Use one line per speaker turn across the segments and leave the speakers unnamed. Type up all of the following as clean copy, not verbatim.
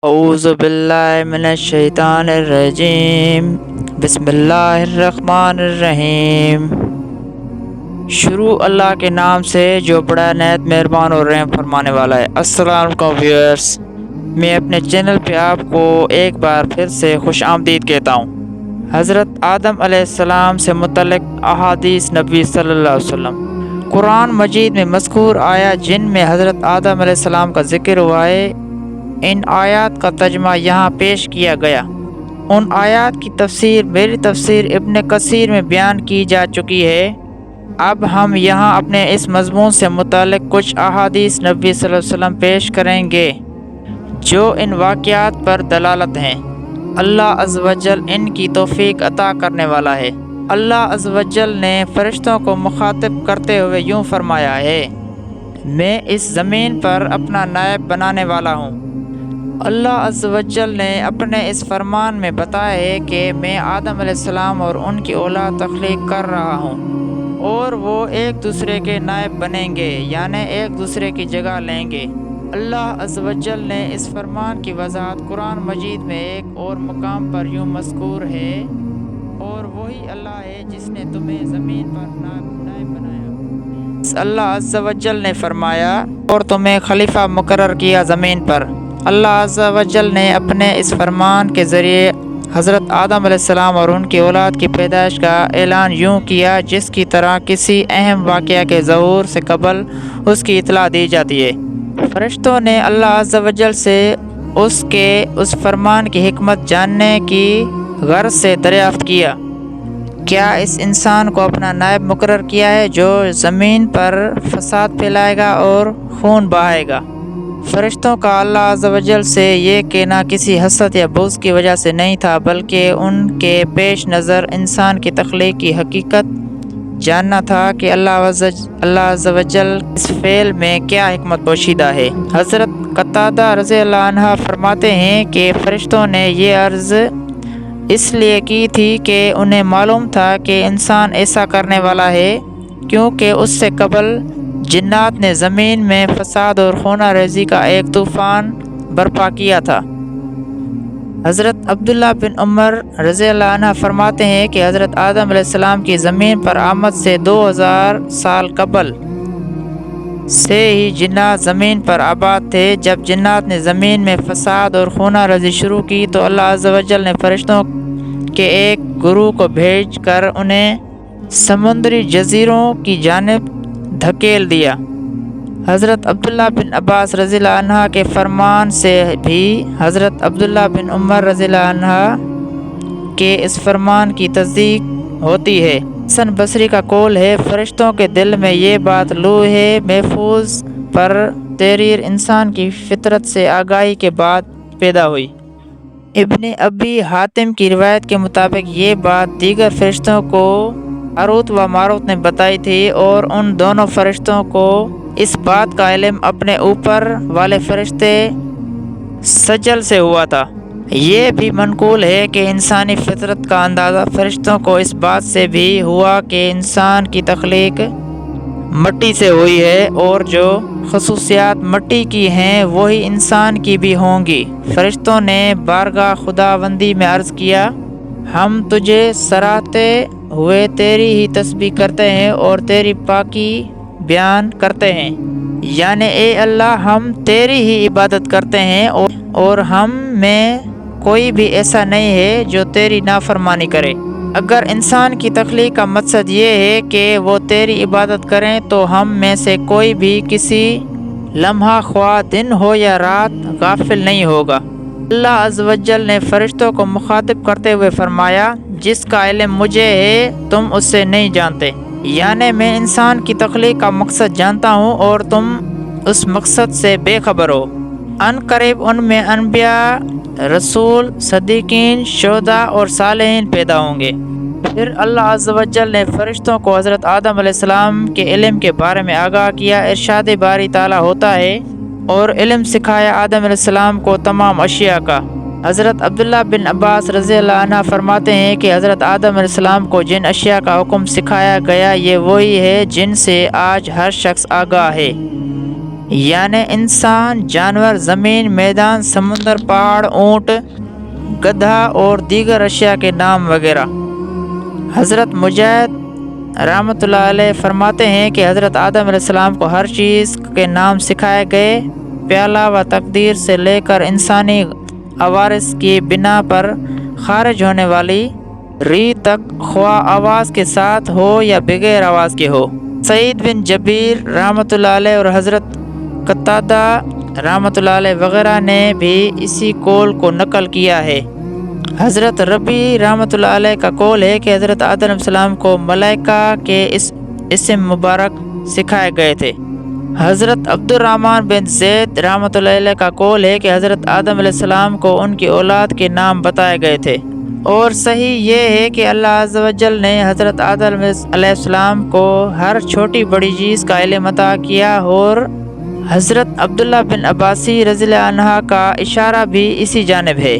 اعوذ باللہ من الشیطان الرجیم بسم اللہ الرحمن الرحیم۔ شروع اللہ کے نام سے جو بڑا نہایت مہربان اور رحم فرمانے والا ہے۔ السلام علیکم ویورز، میں اپنے چینل پہ آپ کو ایک بار پھر سے خوش آمدید کہتا ہوں۔ حضرت آدم علیہ السلام سے متعلق احادیث نبی صلی اللہ علیہ وسلم۔ قرآن مجید میں مذکور آیات جن میں حضرت آدم علیہ السلام کا ذکر ہوا ہے، ان آیات کا ترجمہ یہاں پیش کیا گیا۔ ان آیات کی تفسیر میری تفسیر ابن کثیر میں بیان کی جا چکی ہے۔ اب ہم یہاں اپنے اس مضمون سے متعلق کچھ احادیث نبی صلی اللہ علیہ وسلم پیش کریں گے جو ان واقعات پر دلالت ہیں۔ اللہ عز و جل ان کی توفیق عطا کرنے والا ہے۔ اللہ عز و جل نے فرشتوں کو مخاطب کرتے ہوئے یوں فرمایا ہے، میں اس زمین پر اپنا نائب بنانے والا ہوں۔ اللہ عز و جل نے اپنے اس فرمان میں بتایا ہے کہ میں آدم علیہ السلام اور ان کی اولاد تخلیق کر رہا ہوں، اور وہ ایک دوسرے کے نائب بنیں گے، یعنی ایک دوسرے کی جگہ لیں گے۔ اللہ عز و جل نے اس فرمان کی وضاحت قرآن مجید میں ایک اور مقام پر یوں مذکور ہے، اور وہی اللہ ہے جس نے تمہیں زمین پر نائب بنایا۔ اللہ عز و جل نے فرمایا، اور تمہیں خلیفہ مقرر کیا زمین پر۔ اللہ عز و جل نے اپنے اس فرمان کے ذریعے حضرت آدم علیہ السلام اور ان کی اولاد کی پیدائش کا اعلان یوں کیا جس کی طرح کسی اہم واقعہ کے ظہور سے قبل اس کی اطلاع دی جاتی ہے۔ فرشتوں نے اللہ عز و جل سے اس فرمان کی حکمت جاننے کی غرض سے دریافت کیا، کیا اس انسان کو اپنا نائب مقرر کیا ہے جو زمین پر فساد پھیلائے گا اور خون بہائے گا؟ فرشتوں کا اللہ عز و جل سے یہ کہنا کسی حسد یا بغض کی وجہ سے نہیں تھا، بلکہ ان کے پیش نظر انسان کی تخلیق کی حقیقت جاننا تھا کہ اللہ عز و جل اس فعل میں کیا حکمت پوشیدہ ہے۔ حضرت قتادہ رضی اللہ عنہ فرماتے ہیں کہ فرشتوں نے یہ عرض اس لیے کی تھی کہ انہیں معلوم تھا کہ انسان ایسا کرنے والا ہے، کیونکہ اس سے قبل جنات نے زمین میں فساد اور خونہ ریزی کا ایک طوفان برپا کیا تھا۔ حضرت عبداللہ بن عمر رضی اللہ عنہ فرماتے ہیں کہ حضرت آدم علیہ السلام کی زمین پر آمد سے 2000 سال قبل سے ہی جنات زمین پر آباد تھے۔ جب جنات نے زمین میں فساد اور خونہ ریزی شروع کی تو اللہ عز و جل نے فرشتوں کے ایک گروہ کو بھیج کر انہیں سمندری جزیروں کی جانب دھکیل دیا۔ حضرت عبداللہ بن عباس رضی اللہ عنہ کے فرمان سے بھی حضرت عبداللہ بن عمر رضی اللہ عنہ کے اس فرمان کی تصدیق ہوتی ہے۔ حسن بصری کا قول ہے، فرشتوں کے دل میں یہ بات لوح محفوظ پر تحریر انسان کی فطرت سے آگاہی کے بعد پیدا ہوئی۔ ابن ابی حاتم کی روایت کے مطابق یہ بات دیگر فرشتوں کو ہاروت و ماروت نے بتائی تھی، اور ان دونوں فرشتوں کو اس بات کا علم اپنے اوپر والے فرشتے سجل سے ہوا تھا۔ یہ بھی منقول ہے کہ انسانی فطرت کا اندازہ فرشتوں کو اس بات سے بھی ہوا کہ انسان کی تخلیق مٹی سے ہوئی ہے، اور جو خصوصیات مٹی کی ہیں وہی انسان کی بھی ہوں گی۔ فرشتوں نے بارگاہ خداوندی میں عرض کیا، ہم تجھے سراہتے ہوئے تیری ہی تسبیح کرتے ہیں اور تیری پاکی بیان کرتے ہیں، یعنی اے اللہ ہم تیری ہی عبادت کرتے ہیں، اور ہم میں کوئی بھی ایسا نہیں ہے جو تیری نافرمانی کرے۔ اگر انسان کی تخلیق کا مقصد یہ ہے کہ وہ تیری عبادت کریں تو ہم میں سے کوئی بھی کسی لمحہ خواہ دن ہو یا رات غافل نہیں ہوگا۔ اللہ عز و جل نے فرشتوں کو مخاطب کرتے ہوئے فرمایا، جس کا علم مجھے ہے تم اس سے نہیں جانتے، یعنی میں انسان کی تخلیق کا مقصد جانتا ہوں اور تم اس مقصد سے بے خبر ہو۔ ان قریب ان میں انبیاء، رسول، صدیقین، شہداء اور صالحین پیدا ہوں گے۔ پھر اللہ عز و جل نے فرشتوں کو حضرت آدم علیہ السلام کے علم کے بارے میں آگاہ کیا۔ ارشاد باری تعالیٰ ہوتا ہے، اور علم سکھایا آدم علیہ السلام کو تمام اشیاء کا۔ حضرت عبداللہ بن عباس رضی اللہ عنہ فرماتے ہیں کہ حضرت آدم علیہ السلام کو جن اشیاء کا حکم سکھایا گیا یہ وہی ہے جن سے آج ہر شخص آگاہ ہے۔ یعنی انسان، جانور، زمین، میدان، سمندر، پہاڑ، اونٹ، گدھا اور دیگر اشیاء کے نام وغیرہ۔ حضرت مجاہد رحمۃ اللہ علیہ فرماتے ہیں کہ حضرت آدم علیہ السلام کو ہر چیز کے نام سکھائے گئے، پیالہ و تقدیر سے لے کر انسانی عوارض کی بنا پر خارج ہونے والی ری تک، خواہ آواز کے ساتھ ہو یا بغیر آواز کے ہو۔ سعید بن جبیر رحمۃ اللہ علیہ اور حضرت قتادہ رحمۃ اللہ علیہ وغیرہ نے بھی اسی قول کو نقل کیا ہے۔ حضرت ربی رحمۃ اللہ علیہ کا قول ہے کہ حضرت آدم علیہ السلام کو ملائکہ کے اسم مبارک سکھائے گئے تھے۔ حضرت عبد الرحمن بن زید رحمۃ اللہ علیہ کا قول ہے کہ حضرت آدم علیہ السلام کو ان کی اولاد کے نام بتائے گئے تھے، اور صحیح یہ ہے کہ اللہ عز و جل نے حضرت آدم علیہ السلام کو ہر چھوٹی بڑی چیز کا علم عطا کیا، اور حضرت عبداللہ بن عباسی رضی اللہ عنہ کا اشارہ بھی اسی جانب ہے۔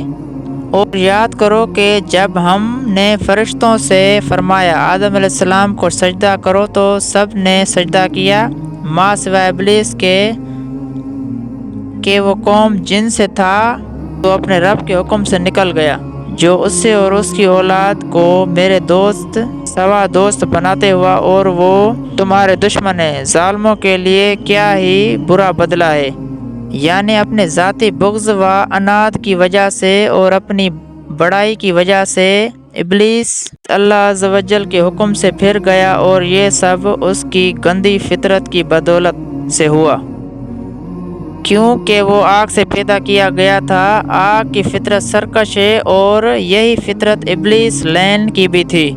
اور یاد کرو کہ جب ہم نے فرشتوں سے فرمایا آدم علیہ السلام کو سجدہ کرو تو سب نے سجدہ کیا، ما سوائے ابلیس کے کہ وہ قوم جن سے تھا تو اپنے رب کے حکم سے نکل گیا، جو اس سے اور اس کی اولاد کو میرے دوست سوا دوست بناتے ہوا، اور وہ تمہارے دشمن ہیں۔ ظالموں کے لیے کیا ہی برا بدلہ ہے۔ یعنی اپنے ذاتی بغض و عناد کی وجہ سے اور اپنی بڑائی کی وجہ سے ابلیس اللہ عز و جل کے حکم سے پھر گیا، اور یہ سب اس کی گندی فطرت کی بدولت سے ہوا، کیونکہ وہ آگ سے پیدا کیا گیا تھا۔ آگ کی فطرت سرکش ہے، اور یہی فطرت ابلیس لعین کی بھی تھی۔